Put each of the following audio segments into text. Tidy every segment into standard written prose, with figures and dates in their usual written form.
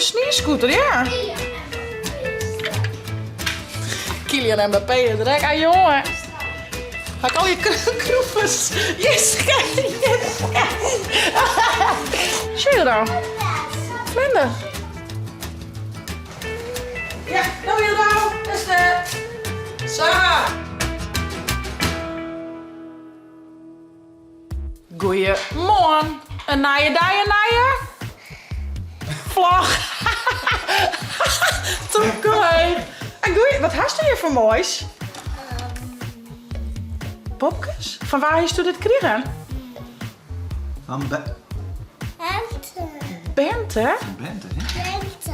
sneeuwscooter, ja. Kylian Mbappé er direct aan, jongen. Ga ik al je kroefjes. Yes, kijk. Yes, zie je dan? Vlinder. Ja, nou weer nou. Dat is de... Sarah. Goeiemorgen. Een naaie vlog. Toekooi. Goeie, wat hast je hier voor moois? Popkes? Van waar heeft u dit gekregen? Van Bente. Bente? Bente, hè? Bente.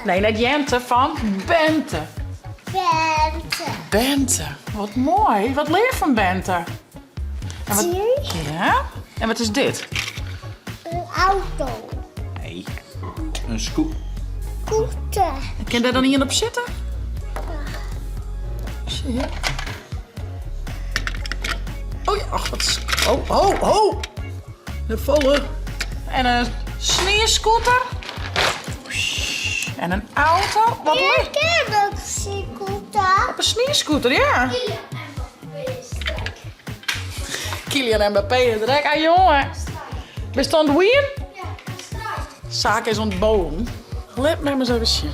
Nee, net Jente, van Bente. Bente. Bente, wat mooi. Wat leer je van Bente? En wat... Ja? En wat is dit? Een auto. Nee. Een scoop. Scooter. Kun je daar dan niet op zitten? Zie je? Oh ja, ach, wat is... Oh. De volle. En een sneeuwscooter. En een auto. Wat leuk. Ik heb een scooter. Op een sneeuwscooter, ja. Kylian Mbappé er direct aan, jongen. We staan de wien? Zaak is ontbogen. Let me eens even zien.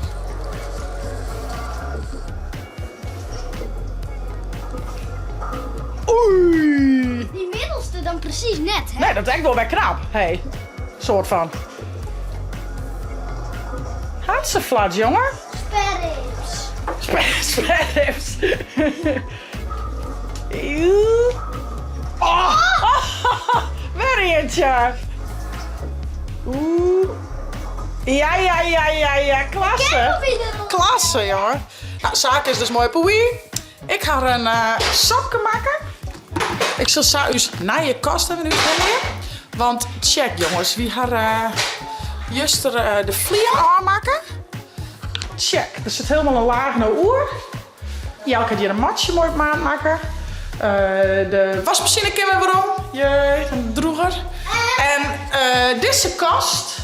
Oei. Die middelste dan precies net, hè? Nee, dat is echt wel bij knap. Hey, soort van. Hartstikke flat, jongen. Sperrips. Sperrips. Oh, very eentje. Oeh. Ja, klasse. Klasse, jongen. Nou, zaak is dus mooi poei. Ik ga er een sapje maken. Ik zal zo eens naar je kast hebben nu weer. Want check, jongens, wie gaat juist de vlier aanmaken? Check, er zit helemaal een laag naar oer. Ja, ik ga hier een matje mooi op maat maken. De wasmachine kennen we waarom. Jee, een droeger. En deze kast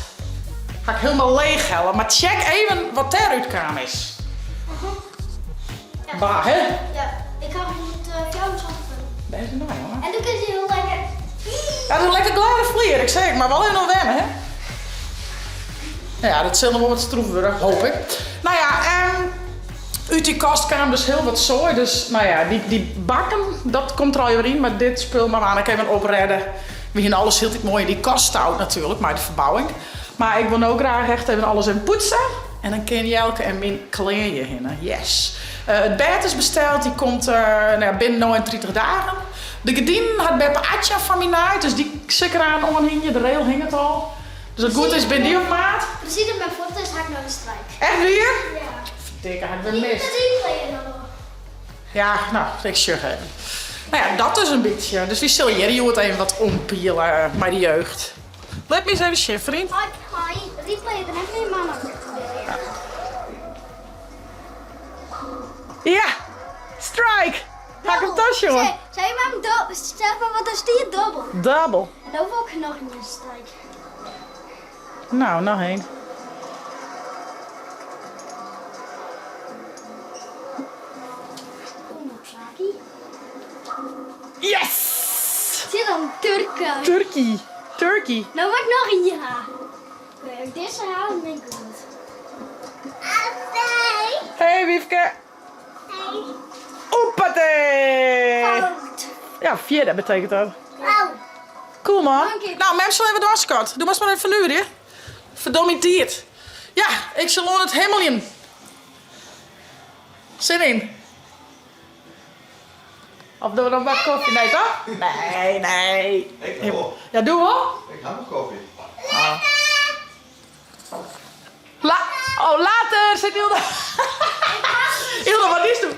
ga ik helemaal leeg halen. Maar check even wat daaruit kwam is. Bah, hè? Ja, ik ga het jou eens Deze nou, jongen. en dan kun je heel lekker... Ja, dat is een lekker glade vlier, ik zeg, maar wel even nog wennen, hè? Ja, dat zal nog wel wat stroef worden, hoop ik. Nou ja, uit die kast kwam dus heel wat zooi. Dus, nou ja, die bakken, dat komt er al weer in. Maar dit spul maar aan, ik even opredden. We gaan alles heel mooi in die kast stout natuurlijk, maar de verbouwing. Maar ik wil ook graag echt even alles in poetsen. En dan kun je elke en min kleren heen. Yes. Het bed is besteld, die komt binnen 39 dagen. De gordijn had Beppe Atja van mij naait, dus die zeker aan onhingen, de rail hing het al. Dus het goed is, ben die op maat. Precies op mijn foto's ga ik naar de strijk. Echt weer? Ja. Dikke, had ik Niet mist. met die nog. Ja, nou, ik zeg even. Nou ja, dat is een beetje. Dus wie stel je het even wat ompielen bij de jeugd. Let me eens even zien, vriend. Hoi, replay, dan heb je mama. Ja, strike. Ga ik hem tas, jongen. Zeg maar wat is die dubbel? Double. En dan wil ik nog een strijk. Nou, nog één. Kom op, Saki. Yes! Zit dan Turken. Turkey. Nou mag ik nog een jaar. Oké, ik deze halen, dan denk ik goed. Hey, Wiefke. Oepatee. Fout. Ja, 4, dat betekent dat. Oh. Cool, man. Dank je. Nou, mensen, even de waskant. Doe maar even nu, hè. Verdomiteerd. Ja, ik zal het helemaal in. Zin in. Of doen we nog wat koffie? Nee, toch? Nee. Ik wel. Ja, doe hoor. Ik heb een koffie. Later, zit Hilda. Hilda, wat is het?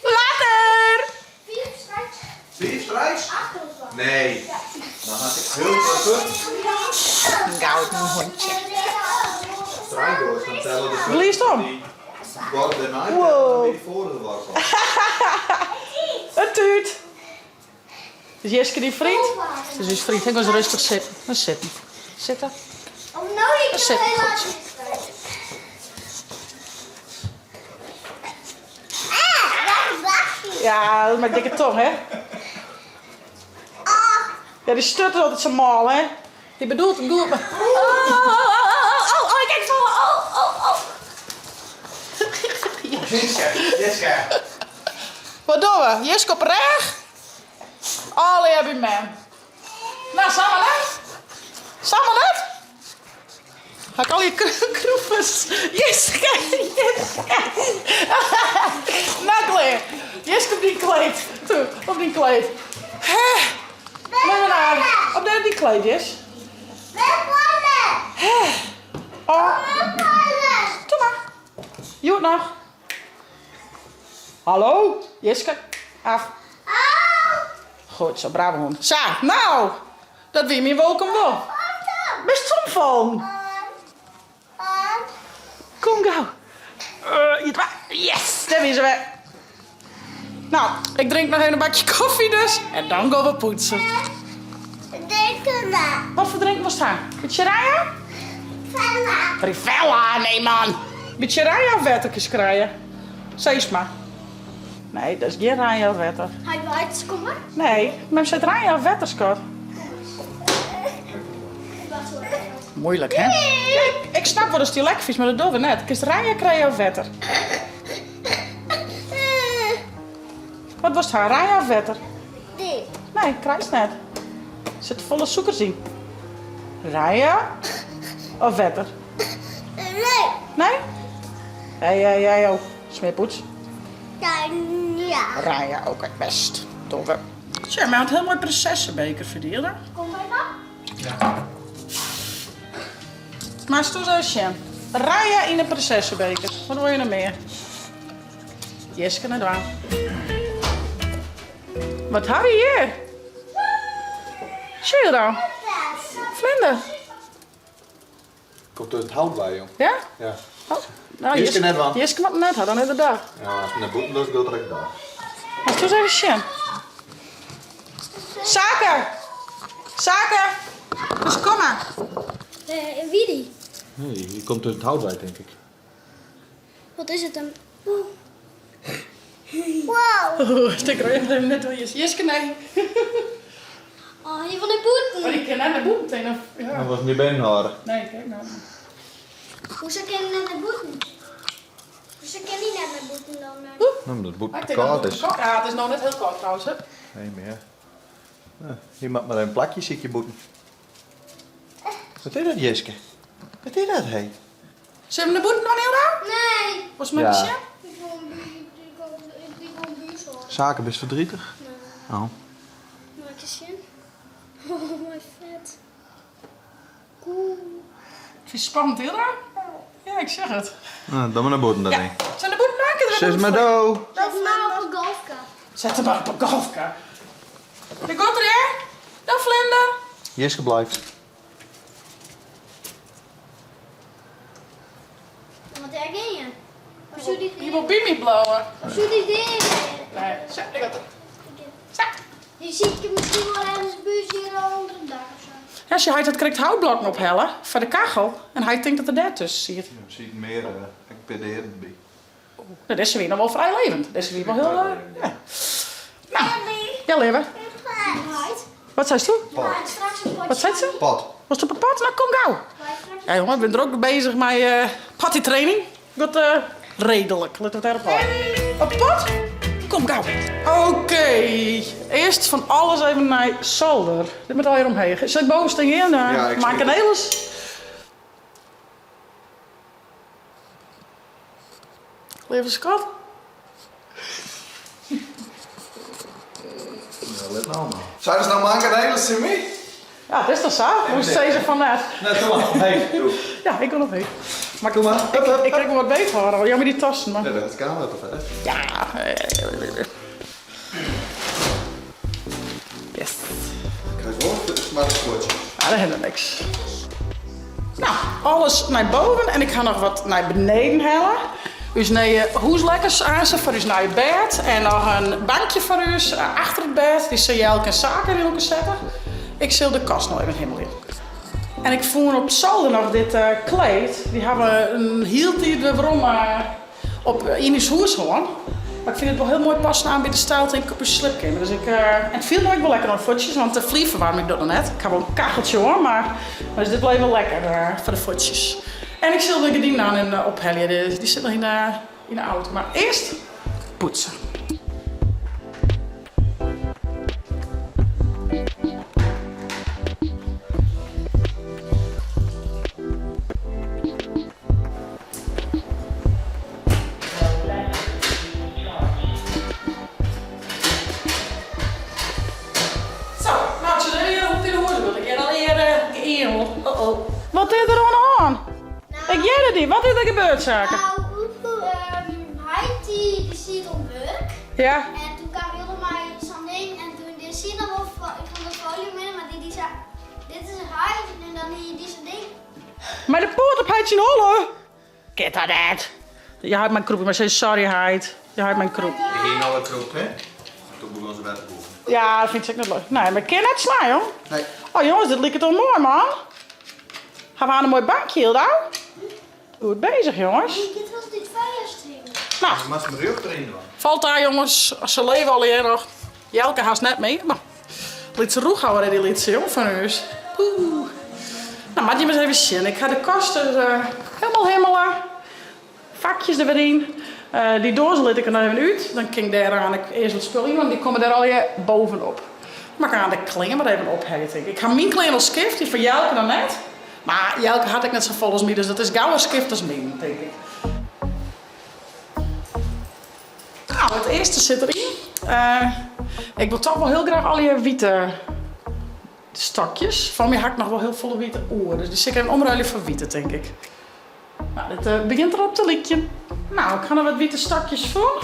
Later. 4 strijks. 4 strijks? Achter of wat? Nee. Dan had ik heel veel Gouden hondje. strijk door. Dan tellen de Wat liefst om? die worden daarna Wow. die voor de warkel. Het tuut. Dus Jeske die vriend. Dus is vriend, ik was rustig zitten. Dan zitten. Zitten. Oh, nou, ik Zit. heb helaas. Ja, dat is mijn dikke tong, hè? Ja, die stut is altijd zo mal, hè? Die bedoelt het goed, maar... Oh, kijk vallen. Oh. Jiske. Wat doen we? Jiske op recht? Alle hebben man. Nou, samen net. Samen net. Ga ik al je kroefjes. Jiske. Nou, kleed. Jiske op die kleed. Toe, op die kleed. Op die kleedjes. Oh. Doe maar. Je hoort nog. Hallo, Jiske. Af. Goed, zo, bravo hond. Zo, nou. Dat wie meer welkom wel. Best van. Kom gauw. Yes, daar is ze weer. Nou, ik drink nog even een bakje koffie dus. En dan gaan we poetsen. Wat voor drink was daar? Beetje raya? Rivella, nee man. Beetje raya of wettertjes krijgen? Zeg maar. Nee, dat is geen raya of wetter. Hij wil uitkomen. Nee, men zegt raya of wetter, Scott. Moeilijk, hè? Ja, ik snap wel dat die lekker is, maar dat doen we net. Kies raya krijgen of wetter? Wat was het haar? Raya of wetter? Nee. Nee, krijg je net. Er zit volle suikers in. Raya of wetter? Nee. Nee? Jij ook. Smeerpoets. Ja. Raya, oké, best. Toffe. Zeg, maar had een heel mooi prinsessenbeker verdienen. Kom bij dan. Ja. Maar stel zo eens, Raya in een prinsessenbeker. Wat wil je nog meer? Jeske naar daar. Wat heb je hier? Zie je dan? Vlinder. Komt er het hout bij, joh. Ja? Ja. Oh. Nou, Jeske net wel. Jeske wat net had, dan inderdaad. Ja, als het naar boeten doet, gaat het daar. Maar stel eens even, Zaken! Zaken! Dus kom maar. Wie die? Nee, hier komt er het hout bij, denk ik. Wat is het dan? Wow. Oh, stik er even net wel Jeske, nee. Oh, je van de boeten. Maar ik ken net de boek meteen. Ja. Dat was niet binnenhouden. Nee, kijk nou. Hoezo ken je net de boeten? Hoezo ken je net de boeten dan? Nou, dat boet Ik denk dat koud het is. koud- Ja, het is nog net heel koud trouwens. Hè? Nee meer. Nou, hier maakt maar een plakje, zie ik je boeten. Wat is dat, Jiske? Wat is dat, hé? Zullen we de boek nog niet gedaan? Nee. Was het met Ja. de chef? Ik wil buurtzorg. Zaken best verdrietig. Nee. Oh. Maak je zin? Oh, mijn vet. Cool. Vind je het spannend, Hilda? Ja, ik zeg het. Nou, dan maar naar boeten dan, Ja. denk ik. Zijn de boek maken? Zes maar do. Zet hem maar op een golfkar. Zet hem maar op een golfkar. Je komt er, hè? Dan vlinder. Jiske blijft. Wat herken je? Of zo die Je wil Bimi blowen. Of zo die dingen. Nee, zo, ik had het. Zo. Je ziet je misschien wel ergens buurt hier onder het dak of zo. Ja, als je het krijgt houtblokken ophellen voor de kachel. En hij denkt dat er daar tussen zit. Je ziet meer expederen bij. Nou, dat is weer nog wel vrij levend. Dat is weer wel heel... ja. Nou, ja, leven. Right. Wat zei ze? Straks een potje. Wat zei ze? Pat. Was het op een pad? Nou, kom gauw. Ja, jongen, ik ben er ook bezig met pattytraining. Dat redelijk. Laten we het erop houden. Op het pad? Kom gauw. Oké. Eerst van alles even naar zolder. Dit moet al hier omheen. Zet bovenste in. Ja, ik maak zie een het. hele... Lieve schat. Ja, let nou maar. Zou je dus nou maken een hele semi? Ja, dat is toch zo? Moest ze van net. Nee, doe maar. Hey, doe. Ja, ik wil nog niet. Maar Doe maar. ik krijg me wat beter horen. Ja, met die tassen, man. Ja, dat kan wel toch, hè? Ja. Yes. Kijk hoor, dit is maar een sportje. Ja, dat hebben we niks. Nou, alles naar boven en ik ga nog wat naar beneden halen. Dus naar hoeslekkers aanzetten voor dus naar je bed. En nog een bankje voor u achter het bed. Die zal je elke zaken in elkaar zetten. Ik zal de kast nog even helemaal in. En ik voer op zolder nog dit kleed. Die hebben een hield die er waarom op in het huis gewoon. Maar ik vind het wel heel mooi passen aan bij de stijl denk ik op je slipkamer. Dus en het viel me ook wel lekker aan de voetjes, want de vliegverwarming doet nog net. Ik heb wel een kacheltje hoor, maar dus dit bleef wel lekker voor de voetjes. En ik zal de gordijnen aan en ophellen. Die zit nog in de auto. Maar eerst poetsen. Wat is er aan? Ik weet het niet. Wat is er gebeurd, zaken? Nou, Heidi die zit op werk. Ja. En toen kwam heel mij zo'n ding en toen die zie nog wel, ik vond de folie mee, maar die zei, dit is Heidi en dan die zo'n ding. Maar de poort op Heid zien hollen. Kijk dat net. Je houdt mijn kroep, maar ze is sorry Heid. Je houdt mijn kroep. Ik ging nou wat kroep, hè? Toen begon ze bij te boven. Ja, dat vind ik niet leuk. Nee, maar ik kan net slaan, hoor. Nee. Oh jongens, dit lijkt toch mooi, man. Gaan we aan een mooi bankje hier dan? Goed bezig, jongens. Dit was dit feierstring. Nou, Je mag mijn rug erin doen. valt daar, jongens. Ze leven al hier nog. Jelke haast net mee. Maar liet ze roeg houden, die liet ze, jongen, van huis. Oeh. Nou, maar die maar eens even zien. Ik ga de kasten helemaal hemelen. Vakjes er weer in. Die doos liet ik er nog even uit. Dan ging daar aan ik eerst wat spul in, want die komen daar al je bovenop. Maar ik ga de klingen maar even opheten. Ik ga mijn klingen als skift, die van Jelke dan net. Maar Jelke had ik net zo vol als mij, dus dat is gauw een skift als mij, denk ik. Nou, het eerste zit erin. Ik wil toch wel heel graag al je witte stokjes. Van mij had ik nog wel heel volle witte oren. Dus die zit ik even omruilen voor witte, denk ik. Nou, dit begint erop te likken. Nou, ik ga er wat witte stokjes voor.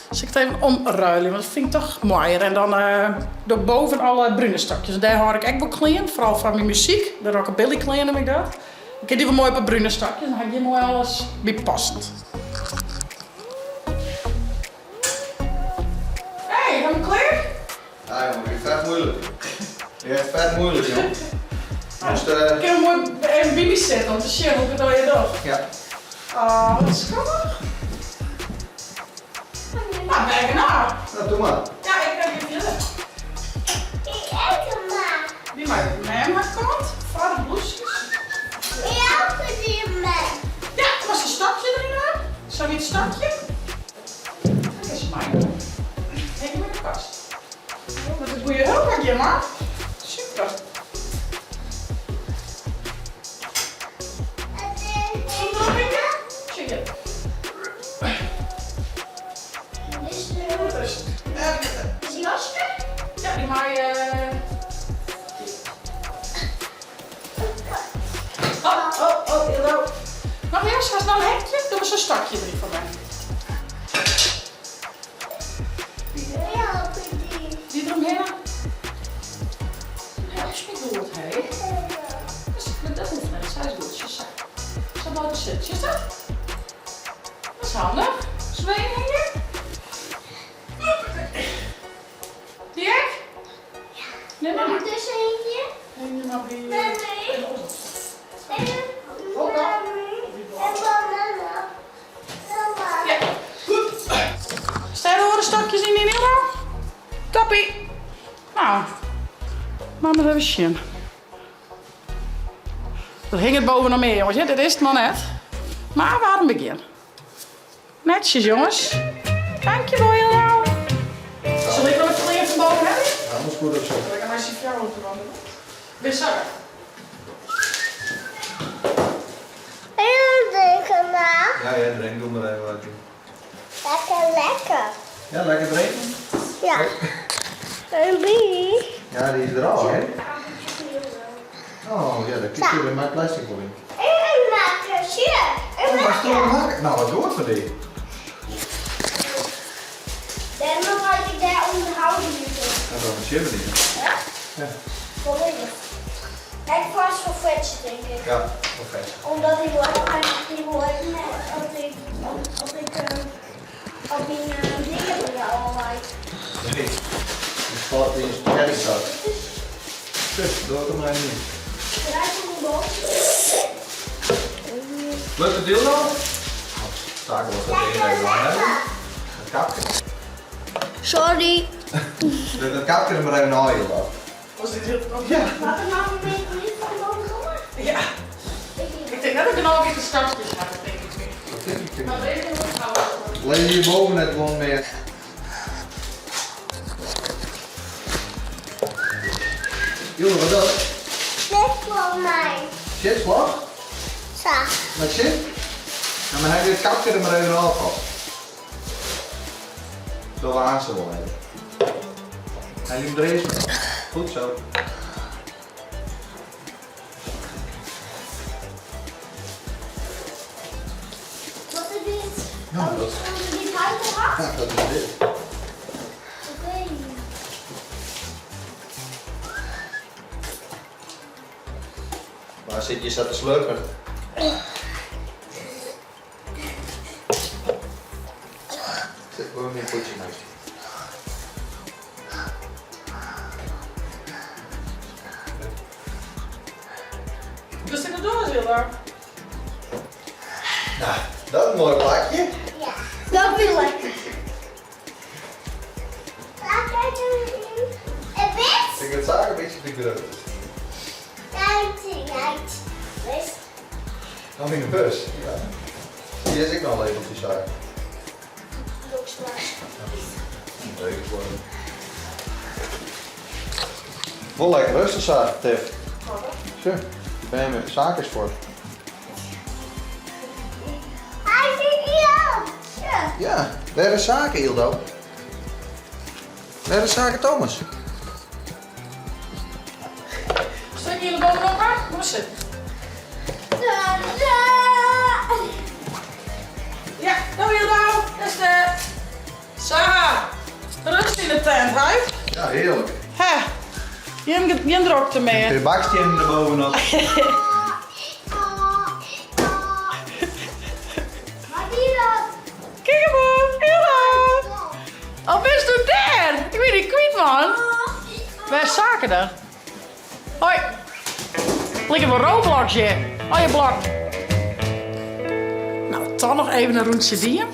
Dus ik het even omruilen, want dat vind ik toch mooier. En dan door boven alle bruine stokjes. Daar hoor ik echt wel klein, vooral van mijn muziek. De rockabilly klein noem ik dat. Ik heb die wel mooi op een bruine stokjes, dan heb je mooi alles bij passend. Hey, ben je klaar? Ja jongen, je vet moeilijk. Je hebt vet moeilijk, joh. Dus, Ik heb een mooi even bij me zitten om te zien hoe ik het al je doe. ja. Ah, wat schattig. Nou, werken nou. Nou, doe maar. Ja, ik heb je willen. Ik eet hem maar. Die maakt hem komt. Vader bloesjes. Ik help die mee. Ja, er was een stokje erin aan. Zo'n wit stokje. Dat is mijn. Kijk maar in de kast. Dat is goede hulp, je man. Super. Zie je nog een? Zie je. Is die jasje? Ja, die maai. Oh, hallo. Nog eerst, ga eens naar een hekje. Doe eens een stokje erin voor mij. Ja, die. Die eromheen. Ja, is niet goed, hé. Dat hoeft niet, zij is goed. Zo buiten zit. Zie je dat? Dat is handig. Zween hier. Die hek? Nee, mama. Er is eentje. Nee, mama. Die... Nee. Ja, goed. Stel je de stokjes in die Nilo? Toppie. Nou, maar even zien. Er hing het boven nog meer, jongens. Ja, dit is het nog net. Maar we hadden een begin. Netjes, jongens. Dankjewel, Jelo. Zal ik nog wat kleren van boven hebben? Ja, anders goed op zo. Ik ga maar eens jou moeten wandelen. Weer zakken. Ja, ja, drink, doe maar even wat doen. Lekker. Ja, lekker drinken. Ja. Een bie. Ja, die is er al, hè? Oh, ja, daar kijk je in mijn plastic voor in. En lekker. Zie je? Oh, maar stil maken. Nou, wat doet voor die? Dan had ik daar onderhouden moeten. Dat is wel een shimmer die. Ja. Volledig. Kijk vast voor vetje, denk ik. Ja, oké. Omdat ik wel die hoort als ik dingen voor jou allemaal. Nee. Die valt in je spaghetti zat. Dus, doe het er maar niet. Draai van de boom. Lukt het deel nou? Staken was dat ding even aan, hè? kapje. Sorry. Dat kapje er maar even naar je. Was dit heel Ja. Wat er nou een beetje niet van boven komen? Ja. Ik denk net dat ik nou weer de startjes ga, dat denk ik weer. Maar deze moet ik houden. Alleen hierboven net gewoon meer. Jongen, wat dat? Dit voor mij. Shitslag? Zo. Met shit? Ja, maar hij dit kapje er maar even af. Zo aan ze wel even. Hij liep er eens mee. Goed zo. Wat is dit? Ja, dat- Is dit huid eraf? Ja, dat is dit. Oké. Waar zit je zat te slurpen? Zit gewoon in een potje naast je. Dus dit door, Zilda. Nou, dat is een mooi plaatje. Ja. Dat wil ik. Laat ik doen. En wit? Ik vind het zaak een beetje te groot. Right. Wist. Nog in de bus. Ja. Hier is ik nog een lepeltje zaak. Looks Leuk voor hem. Wel lekker rustig zaak, Tiff. Zo, daar ben je met zaakjes voor. Hij zit hier. Ja. Ja, waar is zaken, Ildo? Waar is zaken, Thomas? Stuk jullie bovenop haar? Kom eens zitten. Ja, nou Hilda. Dat is de... Sarah. Rust in de tent, hè? Ja, heerlijk. Hè. Je drokte Kun meer. je bakstenen er bovenop? Wat is dat? Kijk hem op. Hilda. Oh, best doe daar. Ik weet niet kwijt, man. Waar is zaken dan? Hoi. Liggen we een Robloxje. Oh, je blok. Nou, dan nog even een rondje dieren.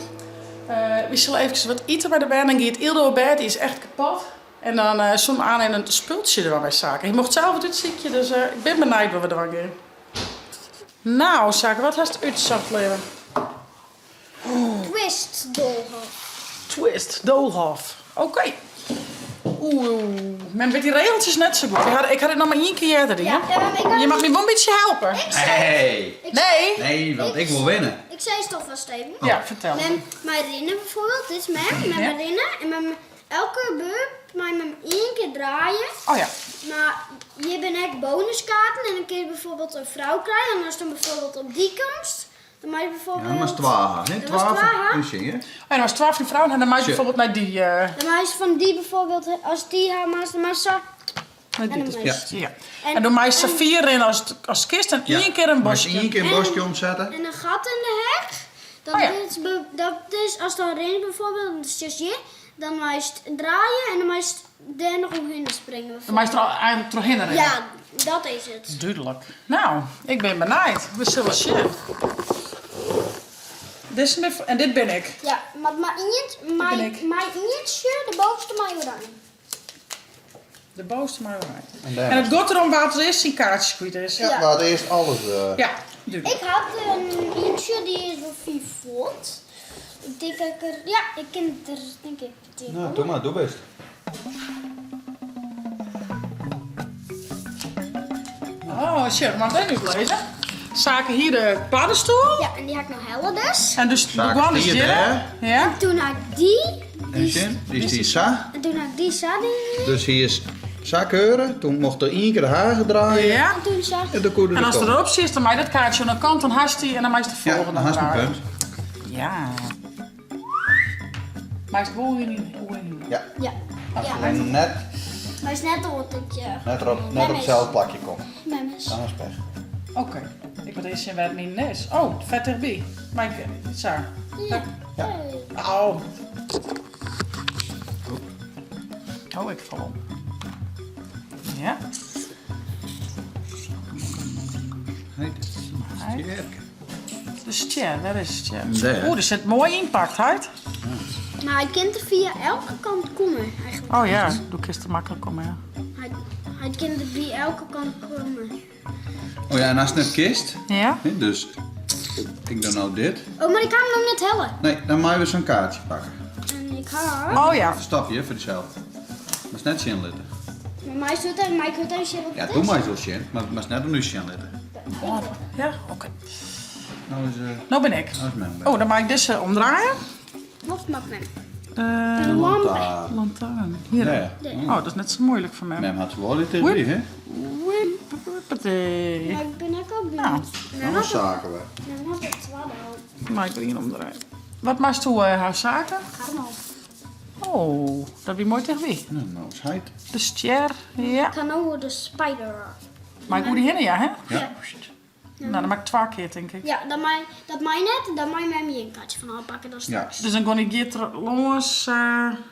We zullen even wat eten bij de band. Dan gaat Ildo op bed, die is echt kapot. En dan zo'n aan en een spultje er wel bij zaken. Je mocht zelf het ziekje, dus ik ben benieuwd wat we ervan gaan. Nou, zaken, wat heeft het uitgezocht, leven? Twist dolhof. Twist, doolhof. Oké. Oeh, men weet die regeltjes net zo goed. Ik had het nog maar één keer erin. Ja, maar ik Je mag me wel een beetje helpen. Hey! Nee? Nee, want ik wil winnen. Ik zei het toch vast even. Ja, vertel. Met mijn rinnen bijvoorbeeld, dit is met Ja. mijn rinnen. En met elke beurt mag je hem één keer draaien. Oh ja. Maar je bent echt bonuskaarten en dan kun je bijvoorbeeld een vrouw krijgen. En als dan bijvoorbeeld op die komst, dan mag je Ja, bijvoorbeeld... dan was 12. Nee, Dat was 12. 12. Dus je. En dan was 12 vrouwen en dan mag je Shit. bijvoorbeeld naar die... Dan mag je van die bijvoorbeeld, als die haar maas, dan mag je zo... naar die dan Ja. ja. En dan mag je Safir in als kist en één keer een Als je bosje. één keer een bosje omzetten. En een gat in de heg. Dat, Oh ja. dat is, als er erin bijvoorbeeld, dat is just je, dan mag je het draaien en dan mag je er nog omheen springen. Dan mag je er eigenlijk doorheen rennen. Ja, dat is het. Duidelijk. Nou, ik ben benieuwd. We zullen zien. Dit is mijn, en dit ben ik. Ja, maar ben ik. mijn ietsje, de bovenste mag je oranje. De bovenste maar eruit. En daar. En het gaat erom waar het eerst die kaartjes kwijt is. Ja, Ja. we hadden eerst alles. Ja, duidelijk. Ik had een ietsje, die is wel 4 volt. Ik denk dat ik er, ja, ik ken het er, denk ik. 10. Nou, doe maar, doe best. Oh, shit, maar dat nu lezen. Zaken hier de paddenstoel. Ja, en die had ik nog helle dus. En dus de Zaken gewoon is hier, dit. hè? Ja. Toen had ik die. En Shin, die is die sa. En toen had ik die zadie. Dus hier is zakheuren. Toen mocht er één keer de hagen draaien. Ja. En toen zag En dan kon je En als er er erop zit, dan maak je dat kaartje aan de kant, dan haast hij en dan maak je de Ja, volgende. dan haast mijn draaien. punt. Ja. Maar is het wel niet? Ja, Ja. Ja, maar en net, hij is net op het net op hetzelfde plakje komt. Memes. Dan is het weg. Oké. Ik moet eerst zien waar het niet is. Oh, vet erbij. Maar ik zo. Ja. Ja. Au. Oh, ik val om. Ja. Nee, dit is sterk. Dus tja, daar is het. Ja. Daar. Oeh, er zit mooi impact uit. Maar hij kan er via elke kant komen eigenlijk. Oh ja, doe kist er makkelijk om, ja. Hij kan er via elke kant komen. Oh ja, en als het net kist, Ja? hè, dus ik doe nou dit. Oh, maar ik kan hem nog net hellen. Nee, dan moet je weer zo'n kaartje pakken. En ik ga. Oh ja. Een stapje voor jezelf. Maar is net zien litten. Maar mij is het en mij kan het ook Ja, doe maar zo zien, maar is net om nu zien litten. Ja, oké. Nou is Nou ben ik. mijn Oh, dan mag ik deze omdraaien. Wat mag men? Eh Lampen. lantaarn. Hier. Nee. Oh, dat is net zo moeilijk voor mij. Mem had wel dit erbij, hè? Whippatee. Maar ik ben ook Nou, benieuwd. Dan zaken we. Dan had het 12. Maar ik wil hier omdraaien. Wat maakt toe haar zaken? Ga maar. Oh, dat wie mooi tegen wie. Nou is hij. De ster, ja. Ik ga nou de spider. Maar ik moet die hinnen, ja, hè? Ja. Nou, dan maak ik 2 keer, denk ik. Ja, dat mij net. Dan mij met me een kaartje van afpakken. Dat straks. Dus dan ga ik hier los,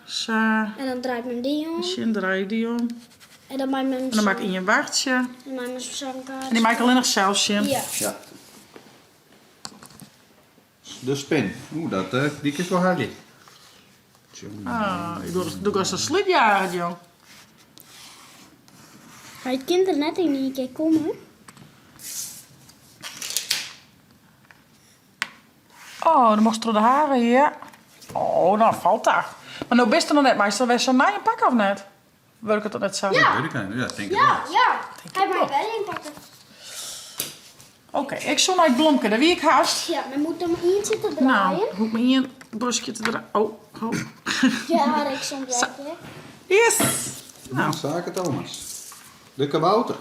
sa, En dan draait men die om. misschien draai je die om. En dan mij met En dan maak ik in je wachtje. En dan mij met zo'n En kaartje. die maak ik alleen nog zelf zien. Ja. Ja. De spin. Oeh, die is wel heilig. Ah, ik doe als een slipjager, jong. Ga het kind er net in een keer komen? Oh, dan moest er de haren, ja. Oh, nou valt dat. Maar nou best er nog net, maar is er weer zo'n naaien pakken of net? Wil ik het dan net zo? Ja. Weet ik niet. Ja, denk ik Ja, wel. ja. ik Hij wel. mij wel inpakken. Oké, ik zo naar het blomke, daar wie ik haast. Ja, dan moet hem in zitten draaien. Nou, hoef me hier een bosje te draaien. Oh. Ja, ik zo'n draaien. Yes! Nou, zaken Thomas. De kabouter.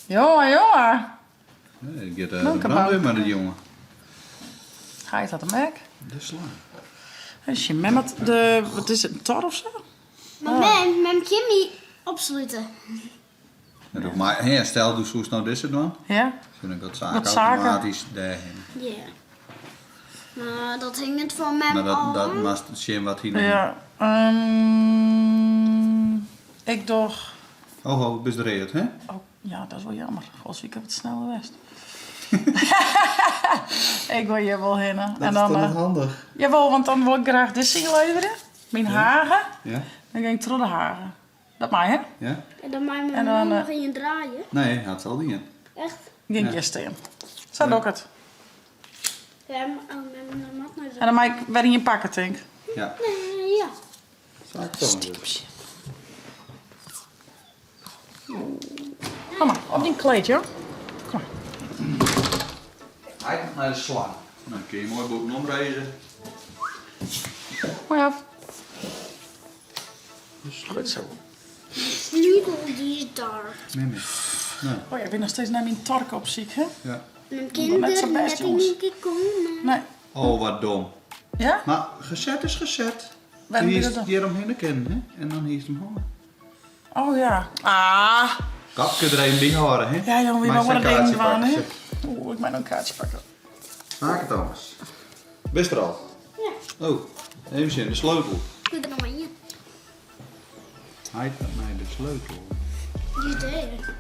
Jongen, jongen. Nee, ik get Nou, de kabouter. brandweer met de jongen. Ga je dat dan merken? De sla. Is je met de, wat is het, een tor of zo? Maar men kan niet opsluiten. Ja, doe maar, hey, stel, doe zoals nou dit dan. Ja? Dan ik dat Wat zaken zaken? automatisch daarheen. Ja. Nou, dat hing het van mem Maar al. dat mag zien wat hier nog. Ja. Ik toch. Oh, best reed, hè? Oh, ja, dat is wel jammer. Volgens ik heb het sneller west. Ik wil hier wel heen. En dan, handig. jawel, want dan wil ik graag dit zien leveren. Mijn haren. Ja? Dan ga ik terug de haren. Dat mag, hè? Ja? En dan mij met En dan, nog in je draaien. Nee, hij had al die in. Echt? Ik ging Ja. eerst in. Zo doe ik het. Ja, maar mem mag nou En dan maak ik weer in je pakken, denk ik. Ja. Nee, ja. Zaken Thomas. Kom maar, op die kleedje. Kom maar. Hij gaat naar de slang. Dan kun je mooi boeken omreizen. Mooi af. Goed zo. Sleutel die is daar. Nee. Nou, Oh ja, ik ben nog steeds naar mijn tork op ziek, hè? ja. Mijn net zo kinderen best, net in jongens. een keer komen. Nee. Oh, wat dom. Ja? Maar gezet is gezet. Waarom Hier doe is je dat hier omheen de kin, hè? En dan hier is hem horen. Oh ja. Ah. Kapje er een ding horen, hè? Ja, jongen, wie Maar mag wel een zijn ding kaartje van, hè? pakken. Oeh, ik moet nog een kaartje pakken. Zaken Thomas. Best er al. Ja, Oh, even zien, de sleutel. doe er nog maar in. Hij gaat mij de sleutel. Die is daar.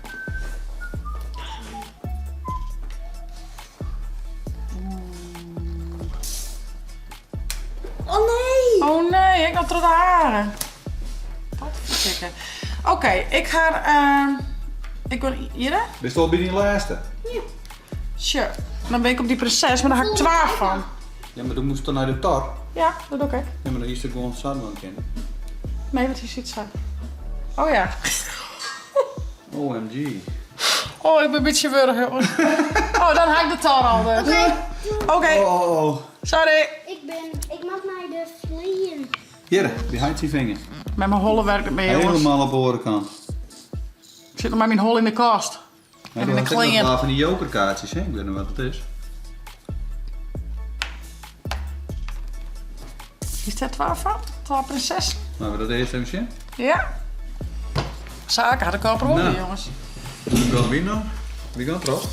Oh nee! Oh nee, ik had er de haren. Wat verdikken. Oké, ik ga... ik wil hier, hè? Best wel bij die laatste. Sure. Dan ben ik op die prinses, maar daar ga ik 12 van. Ja, maar dan moest dan naar de tar. Ja, dat doe ik. Ja, maar dan is er gewoon samen kennen. Nee, wat is dit zo? Oh ja. OMG. Oh, ik ben een beetje wurg, jongens. Oh, dan haak ik de tar al. Dus. Oké, Oh. sorry. Ik mag naar de vliegen. Hier, die houdt die vinger. Met mijn holle werk het mee, jongens. Helemaal op de orenkant. Ik zit nog met mijn hol in de kast. Maar in dan de had ik nog kleren. wel van die jokerkaartjes, hè? Ik weet niet wat het is. Is dat 12 van? 12 prinses? Maar we dat eerst even zien. Ja. Zaken had ik al proberen, Nou. jongens. Wie gaat winnen? Wie gaat erop?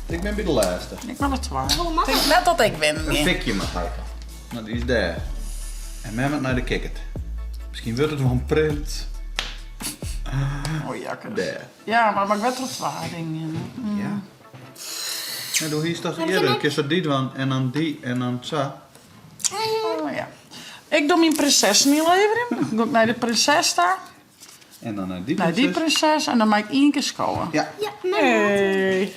Ik ben bij de laatste. Ik ben er 12. Oh, mag Ik denk net dat ik win. Een fikje mag hij. Nou, die is daar. En mij met naar de kicket. Misschien wordt het wel een print. Oh, jakkers. Daar. Ja, maar ik werd er 12 dingen. Ja. Ja, doe hier toch Heb je eerder. nog- Kies dat die doen en dan die en dan zo. Oh, ja. Ik doe mijn prinses niet leveren. Dan ga ik naar de prinses daar. En dan naar die Naar die prinses. prinses en dan maak ik 1 keer schoon. Ja. Ja, mijn Hey,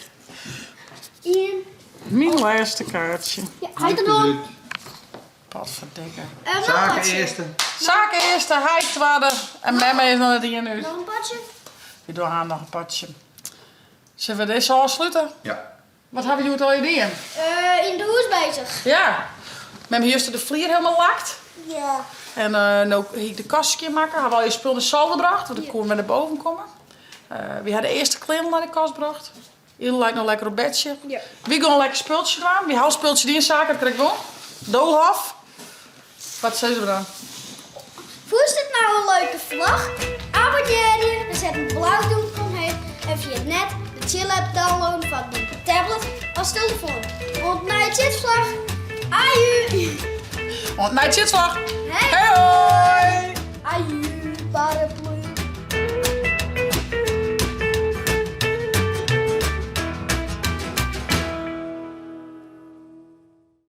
Ian. mijn laatste kaartje. Ja, hij er nog. Potverdikke. Nog een Zaken padje. eerste. Zaak eerste, hij tweede en mama is nog net hier nu. Nog een padje. Ik doe haar nog een potje. Zullen we deze afsluiten? Ja. Wat hebben jullie al ideeën? In de hoes bezig. Ja. We hebben juist de vlier helemaal lakt. Ja. En nu heb ik de kastje maken. Hebben we al je spullen in salde gebracht, want dan kon we naar boven komen. We hadden de eerste kleren naar de kast gebracht. Iedereen lijkt nog lekker op bedje. Ja. Wie gaan een lekker speeltje aan? Wie houdt speeltje die in zaken? Dat krijg ik wel. Doolhof. Wat zeggen we dan? Vond je dit nou een leuke vlog? Abonneer je en zet een blauwdoek omheen. En via het net de chill-app downloaden van de tablet als telefoon. Want na je chitvlog, aju! Want naar het zitslag. Hey! Hey hoi!